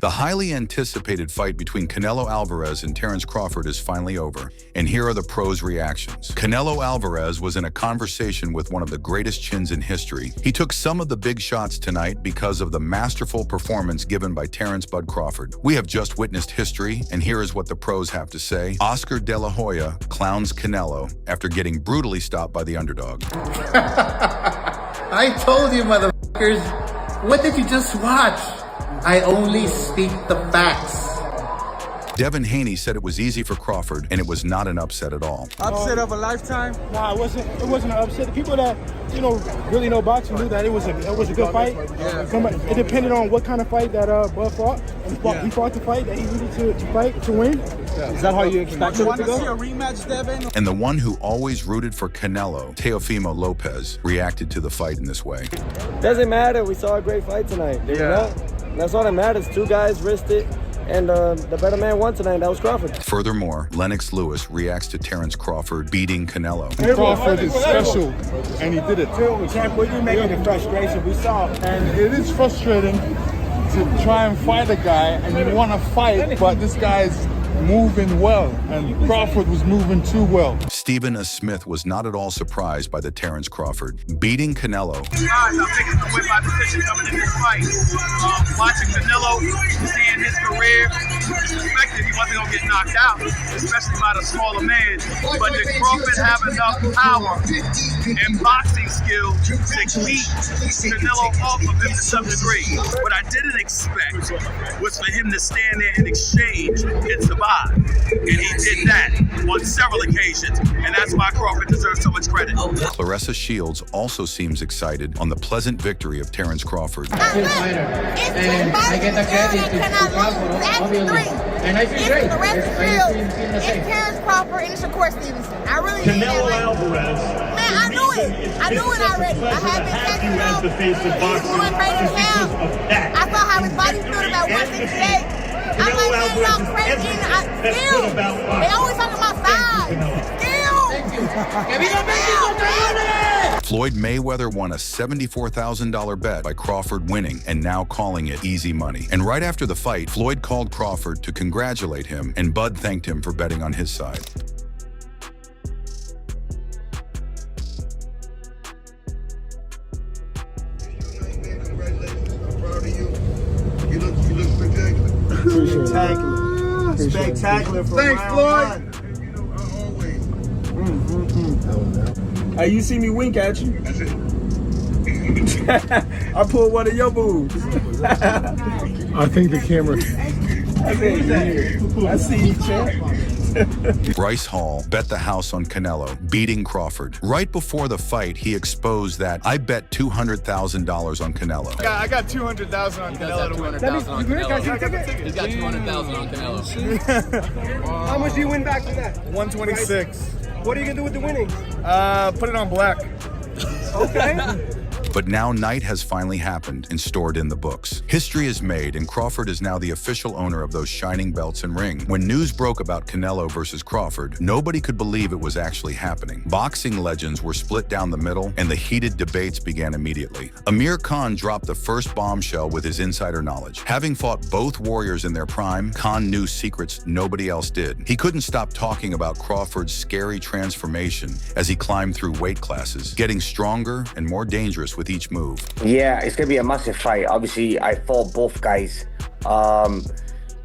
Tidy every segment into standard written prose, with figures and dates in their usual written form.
The highly anticipated fight between Canelo Alvarez and Terence Crawford is finally over, and here are the pros' reactions. Canelo Alvarez was in a conversation with one of the greatest chins in history. He took some of the big shots tonight because of the masterful performance given by Terence "Bud" Crawford. We have just witnessed history, and here is what the pros have to say. Oscar De La Hoya clowns Canelo after getting brutally stopped by the underdog. I told you, motherfuckers. What did you just watch? I only speak the facts. Devin Haney said it was easy for Crawford, and it was not an upset at all. Upset of a lifetime? Nah, it wasn't an upset. The people that, really know boxing knew that it was a good fight. Yeah. It depended on what kind of fight that Bud fought. And he fought the fight that he needed to fight to win. Yeah. Is that how you expect it to go? You want to see a rematch, Devin? And the one who always rooted for Canelo, Teofimo Lopez, reacted to the fight in this way. Doesn't matter. We saw a great fight tonight. That's all that matters. Two guys risked it, and the better man won tonight. That was Crawford. Furthermore, Lennox Lewis reacts to Terence Crawford beating Canelo. Crawford is special, and he did it. We can't put you making the frustration. We saw. And it is frustrating to try and fight a guy, and you want to fight, but this guy's moving well, and Crawford was moving too well. Stephen A. Smith was not at all surprised by the Terence Crawford beating Canelo. I'm picking the win by decision coming in this fight. Watching Canelo, seeing his career, expected he wasn't going to get knocked out, especially by the smaller man. But did Crawford have enough power and boxing skill to keep Canelo off of him to some degree? What I didn't expect was for him to stand there and exchange and survive. And he did that on several occasions, and that's why Crawford deserves so much credit. Claressa Shields also seems excited on the pleasant victory of Terence Crawford. And I get the credit to Crawford, and I feel great. It's Terence Crawford and Shakur Stevenson. I really Canelo Alvarez. Man, I knew it already. I had been texting him. He's doing great in him. I saw how his body stood about 168. I'm like, man, y'all crazy. Still, they always talking about size. Still. Floyd Mayweather won a $74,000 bet by Crawford winning and now calling it easy money. And right after the fight, Floyd called Crawford to congratulate him, and Bud thanked him for betting on his side. Spectacular for Thanks, Floyd. Hey, you see me wink at you? I pulled one of your moves. I think the camera. I see you, champ. Bryce Hall bet the house on Canelo, beating Crawford. Right before the fight, he exposed that I bet $200,000 on Canelo. I got $200,000 on Canelo to win. $200,000 on Canelo. He's got $200,000 on Canelo. How much do you win back from that? 126. What are you gonna do with the winnings? Put it on black. Okay. But now night has finally happened and stored in the books. History is made, and Crawford is now the official owner of those shining belts and ring. When news broke about Canelo versus Crawford, nobody could believe it was actually happening. Boxing legends were split down the middle, and the heated debates began immediately. Amir Khan dropped the first bombshell with his insider knowledge. Having fought both warriors in their prime, Khan knew secrets nobody else did. He couldn't stop talking about Crawford's scary transformation as he climbed through weight classes, getting stronger and more dangerous with each move. Yeah, it's going to be a massive fight. Obviously, I fought both guys.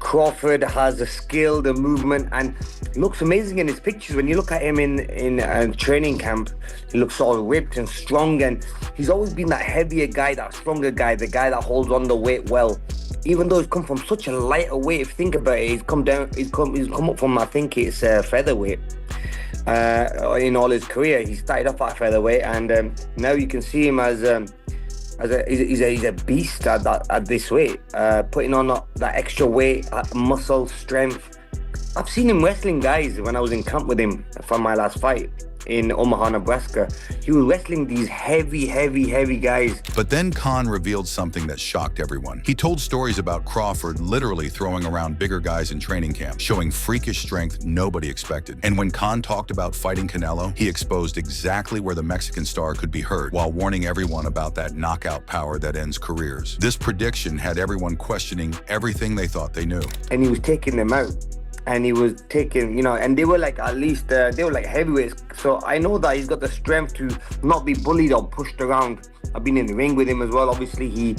Crawford has the skill, the movement, and he looks amazing in his pictures. When you look at him in training camp, he looks all ripped and strong, and he's always been that heavier guy, that stronger guy, the guy that holds on the weight well. Even though he's come from such a lighter weight, if you think about it, he's come up from, I think it's featherweight. In all his career, he started off at featherweight, and now you can see him as he's a beast at this weight, putting on that extra weight, muscle strength. I've seen him wrestling guys when I was in camp with him from my last fight. in Omaha, Nebraska. He was wrestling these heavy guys. But then Khan revealed something that shocked everyone. He told stories about Crawford literally throwing around bigger guys in training camp, showing freakish strength nobody expected. And when Khan talked about fighting Canelo, he exposed exactly where the Mexican star could be hurt, while warning everyone about that knockout power that ends careers. This prediction had everyone questioning everything they thought they knew. And he was taking them out. And he was taking, you know, and they were like at least, they were like heavyweights. So I know that he's got the strength to not be bullied or pushed around. I've been in the ring with him as well. Obviously, he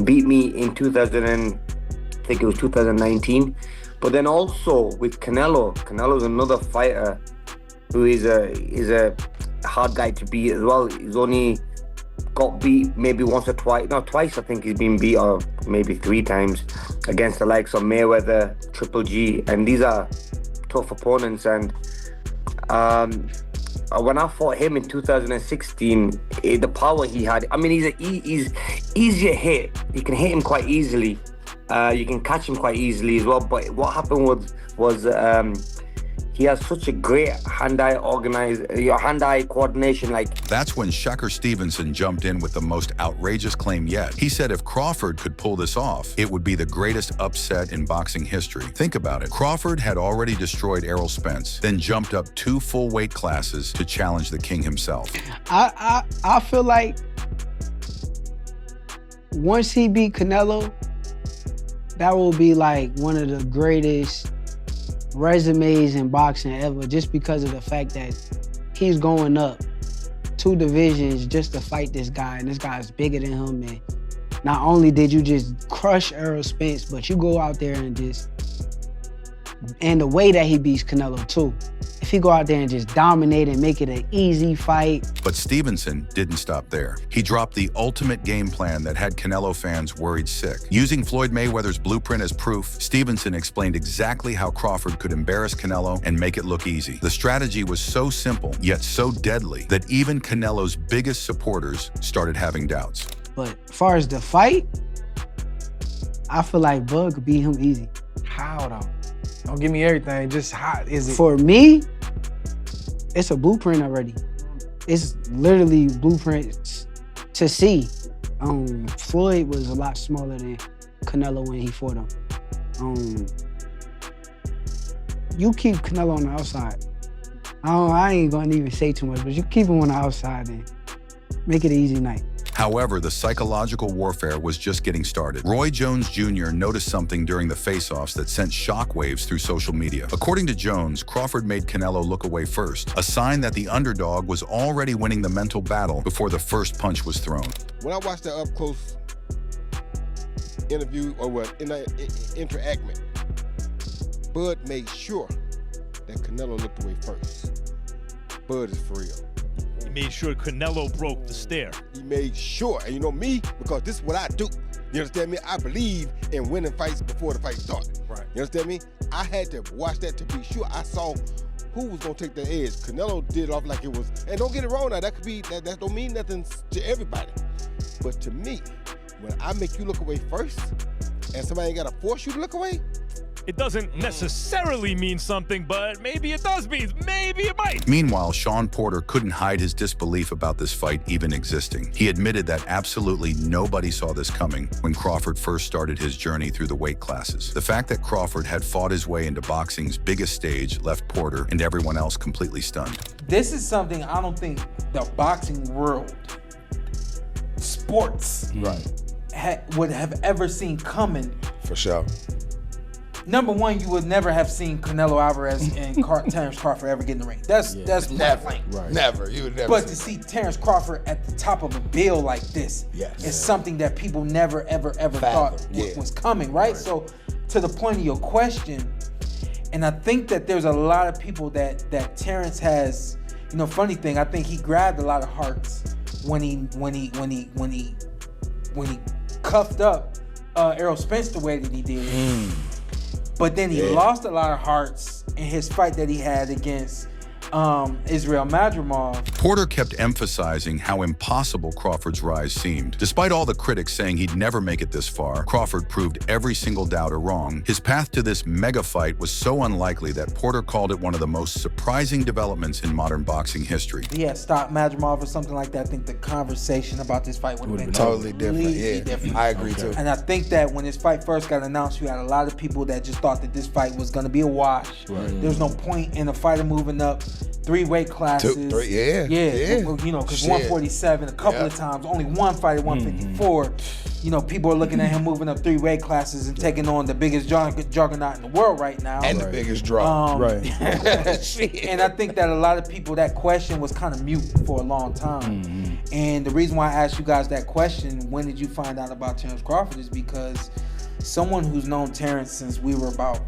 beat me in 2019. But then also with Canelo, Canelo's another fighter who is a hard guy to beat as well. He's only got beat maybe once or twice. No, twice I think he's been beat, or maybe 3 times against the likes of Mayweather, Triple G, and these are tough opponents. And when I fought him in 2016, the power he had, I mean, he's easier hit. You can hit him quite easily. You can catch him quite easily as well. But what happened was he has such a great hand-eye coordination. That's when Shakur Stevenson jumped in with the most outrageous claim yet. He said if Crawford could pull this off, it would be the greatest upset in boxing history. Think about it. Crawford had already destroyed Errol Spence, then jumped up 2 full weight classes to challenge the king himself. I feel like once he beat Canelo, that will be like one of the greatest resumes in boxing ever, just because of the fact that he's going up 2 divisions just to fight this guy, and this guy's bigger than him. And not only did you just crush Errol Spence, but you go out there and and the way that he beats Canelo too. If he go out there and just dominate and make it an easy fight. But Stevenson didn't stop there. He dropped the ultimate game plan that had Canelo fans worried sick. Using Floyd Mayweather's blueprint as proof, Stevenson explained exactly how Crawford could embarrass Canelo and make it look easy. The strategy was so simple, yet so deadly, that even Canelo's biggest supporters started having doubts. But as far as the fight, I feel like Bud could beat him easy. How though? Don't give me everything, just how is it? For me, it's a blueprint already. It's literally blueprints to see. Floyd was a lot smaller than Canelo when he fought him. You keep Canelo on the outside. I ain't gonna even say too much, but you keep him on the outside and make it an easy night. However, the psychological warfare was just getting started. Roy Jones Jr. noticed something during the face-offs that sent shockwaves through social media. According to Jones, Crawford made Canelo look away first, a sign that the underdog was already winning the mental battle before the first punch was thrown. When I watched that up-close interview, or interactment, Bud made sure that Canelo looked away first. Bud is for real. He made sure Canelo broke the stare. He made sure, and you know me, because this is what I do. You understand me? I believe in winning fights before the fight started. Right. You understand me? I had to watch that to be sure I saw who was gonna take the edge. Canelo did it off like it was, and don't get it wrong now, that could be, that don't mean nothing to everybody. But to me, when I make you look away first, and somebody ain't gotta force you to look away, it doesn't necessarily mean something, but maybe it does mean, maybe it might. Meanwhile, Sean Porter couldn't hide his disbelief about this fight even existing. He admitted that absolutely nobody saw this coming when Crawford first started his journey through the weight classes. The fact that Crawford had fought his way into boxing's biggest stage left Porter and everyone else completely stunned. This is something I don't think the boxing world, sports, would have ever seen coming. For sure. Number one, you would never have seen Canelo Alvarez and Terence Crawford ever get in the ring. That's never. Right. Never. You would never. But to see Terence Crawford at the top of a bill like this is something that people never, ever thought was coming, right? So, to the point of your question, and I think that there's a lot of people that Terence has. You know, funny thing, I think he grabbed a lot of hearts when he cuffed up Errol Spence the way that he did. But then he lost a lot of hearts in his fight that he had against Israel Madrimov. Porter kept emphasizing how impossible Crawford's rise seemed. Despite all the critics saying he'd never make it this far, Crawford proved every single doubter wrong. His path to this mega fight was so unlikely that Porter called it one of the most surprising developments in modern boxing history. If he had stopped Madrimov or something like that, I think the conversation about this fight would have been totally different. I agree too. And I think that when this fight first got announced, you had a lot of people that just thought that this fight was going to be a wash. There was no point in a fighter moving up 3 weight classes. Yeah. You know, because 147 a couple of times, only one fight at 154. You know, people are looking at him moving up 3 weight classes and taking on the biggest juggernaut in the world right now. And the biggest draw. And I think that a lot of people, that question was kind of mute for a long time. And the reason why I asked you guys that question, when did you find out about Terence Crawford, is because someone who's known Terence since we were about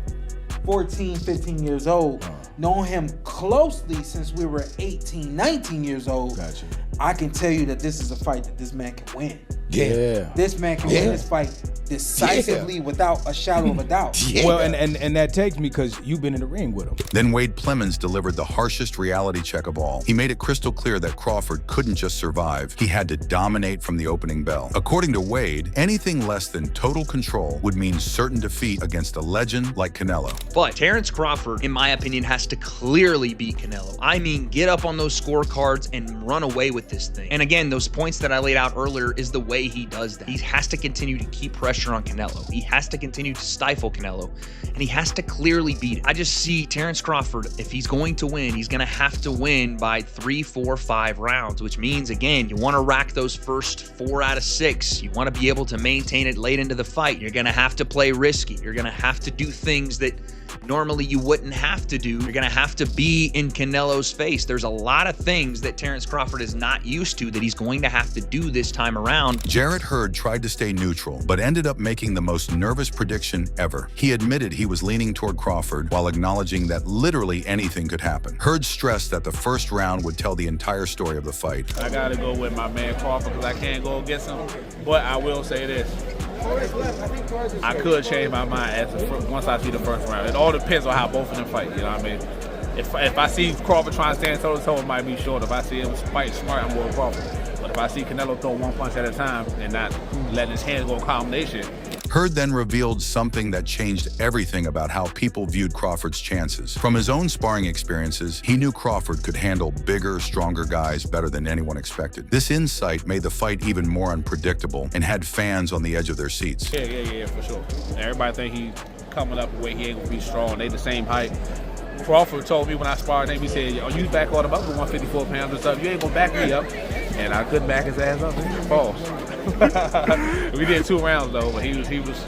14, 15 years old, known him closely since we were 18, 19 years old. Gotcha. I can tell you that this is a fight that this man can win. Yeah. This man can win this fight decisively without a shadow of a doubt. Well, and that takes me because you've been in the ring with him. Then Wade Plemons delivered the harshest reality check of all. He made it crystal clear that Crawford couldn't just survive, he had to dominate from the opening bell. According to Wade, anything less than total control would mean certain defeat against a legend like Canelo. But Terence Crawford, in my opinion, has to clearly beat Canelo. I mean, get up on those scorecards and run away with this thing. And again, those points that I laid out earlier is the way he does that. He has to continue to keep pressure on Canelo. He has to continue to stifle Canelo, and he has to clearly beat it. I just see Terence Crawford, if he's going to win, he's going to have to win by 3, 4, 5 rounds, which means, again, you want to rack those first 4 out of 6. You want to be able to maintain it late into the fight. You're going to have to play risky. You're going to have to do things that normally you wouldn't have to do. You're going to have to be in Canelo's face. There's a lot of things that Terence Crawford is not used to that he's going to have to do this time around. Jarrett Hurd tried to stay neutral, but ended up making the most nervous prediction ever. He admitted he was leaning toward Crawford while acknowledging that literally anything could happen. Hurd stressed that the first round would tell the entire story of the fight. I got to go with my man Crawford because I can't go against him, but I will say this. I could change my mind once I see the first round. It all depends on how both of them fight, you know what I mean? If I see Crawford trying to stand toe-to-toe, it might be short. If I see him fight smart, I'm going Crawford. But if I see Canelo throw one punch at a time and not letting his hands go in combination. Hurd then revealed something that changed everything about how people viewed Crawford's chances. From his own sparring experiences, he knew Crawford could handle bigger, stronger guys better than anyone expected. This insight made the fight even more unpredictable and had fans on the edge of their seats. Yeah, for sure. Everybody think he coming up the way he ain't gonna be strong. They the same height. Crawford told me when I sparred him, he said, "Oh, you back all him up with 154 pounds or stuff. You ain't gonna back me up." And I couldn't back his ass up. False. We did 2 rounds though, but he was.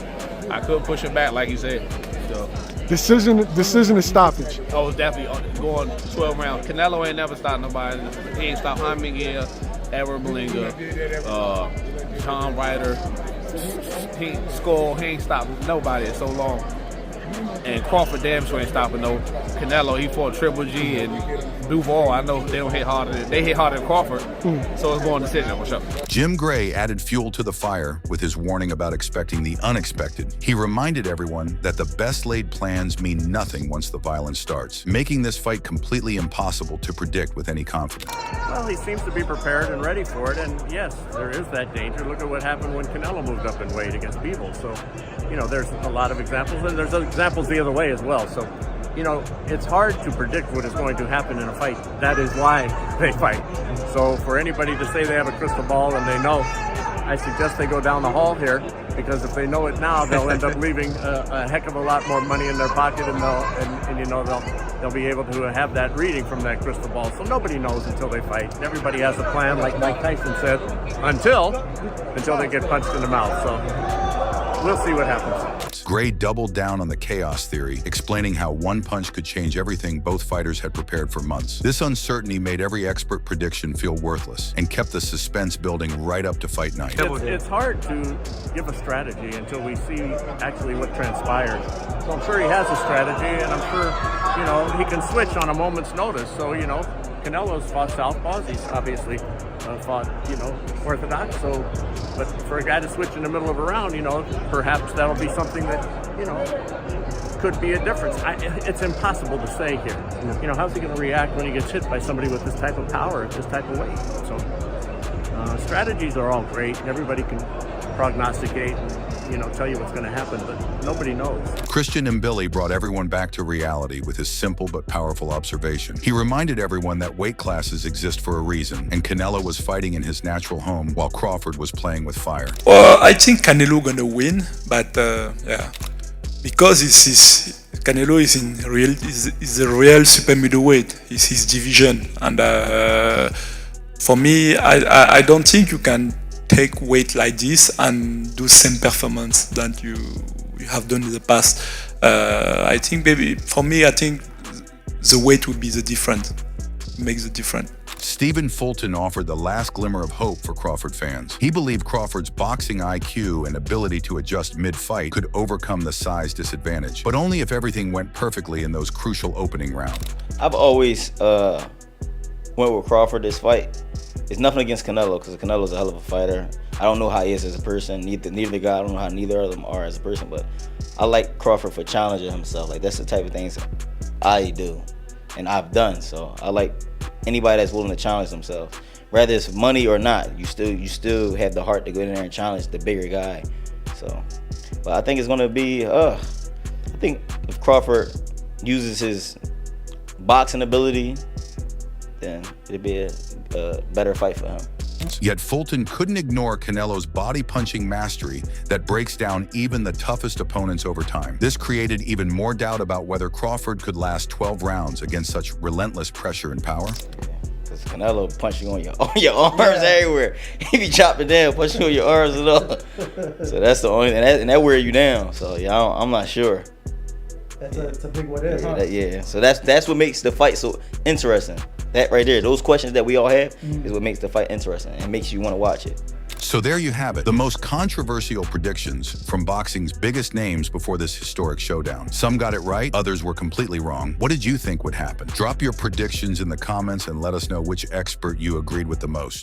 I couldn't push him back like he said. So. Decision to stoppage. Oh, definitely going 12 rounds. Canelo ain't never stopped nobody. He ain't stopped Jaime Miguel, Edward Malinga, Tom Ryder, Skull. He ain't stopped nobody in so long. And Crawford damn sure ain't stopping no Canelo. He fought Triple G and Duval. I know they don't hit harder. They hit harder than Crawford. So it's going decision. What's up? Jim Gray added fuel to the fire with his warning about expecting the unexpected. He reminded everyone that the best laid plans mean nothing once the violence starts, making this fight completely impossible to predict with any confidence. Well, he seems to be prepared and ready for it. And yes, there is that danger. Look at what happened when Canelo moved up in weight against Beeble. So, you know, there's a lot of examples, and there's examples the other way as well. So, you know, it's hard to predict what is going to happen in a fight. That is why they fight. So for anybody to say they have a crystal ball and they know, I suggest they go down the hall here, because if they know it now, they'll end up leaving a heck of a lot more money in their pocket, and you know, they'll be able to have that reading from that crystal ball. So nobody knows until they fight. Everybody has a plan, like Mike Tyson said, until they get punched in the mouth. So we'll see what happens. Gray doubled down on the chaos theory, explaining how one punch could change everything both fighters had prepared for months. This uncertainty made every expert prediction feel worthless and kept the suspense building right up to fight night. It's hard to give a strategy until we see actually what transpires. So I'm sure he has a strategy, and I'm sure, you know, he can switch on a moment's notice. So, you know, Canelo's fought southpaws. He's obviously fought, you know, orthodox. So, but for a guy to switch in the middle of a round, you know, perhaps that'll be something that, you know, could be a difference. It's impossible to say here. You know, how's he going to react when he gets hit by somebody with this type of power at this type of weight? So strategies are all great. Everybody can prognosticate and, you know, tell you what's going to happen, but nobody knows. Christian Mbili brought everyone back to reality with his simple but powerful observation. He reminded everyone that weight classes exist for a reason, and Canelo was fighting in his natural home while Crawford was playing with fire. Well, I think Canelo gonna win, but yeah, because Canelo is a real super middleweight. It's his division, and for me, I don't think you can take weight like this and do same performance that you have done in the past. I think maybe for me, I think the weight would be the difference, makes the difference. Stephen Fulton offered the last glimmer of hope for Crawford fans. He believed Crawford's boxing IQ and ability to adjust mid-fight could overcome the size disadvantage, but only if everything went perfectly in those crucial opening rounds. I've always went with Crawford this fight. It's nothing against Canelo, because Canelo's a hell of a fighter. I don't know how he is as a person. Neither the guy, I don't know how neither of them are as a person, but I like Crawford for challenging himself. Like, that's the type of things I do and I've done. So I like anybody that's willing to challenge themselves. Whether it's money or not, you still have the heart to go in there and challenge the bigger guy. So, but I think it's gonna be, I think if Crawford uses his boxing ability, then it'd be a better fight for him. Yet Fulton couldn't ignore Canelo's body-punching mastery that breaks down even the toughest opponents over time. This created even more doubt about whether Crawford could last 12 rounds against such relentless pressure and power. Because Canelo punching on your arms everywhere. He be chopping down, punching on your arms and all. So that's the only thing, and that wear you down. So yeah, I'm not sure. That's a big what if, huh? Yeah, so that's what makes the fight so interesting. That right there, those questions that we all have is what makes the fight interesting and makes you want to watch it. So there you have it, the most controversial predictions from boxing's biggest names before this historic showdown. Some got it right, others were completely wrong. What did you think would happen? Drop your predictions in the comments and let us know which expert you agreed with the most.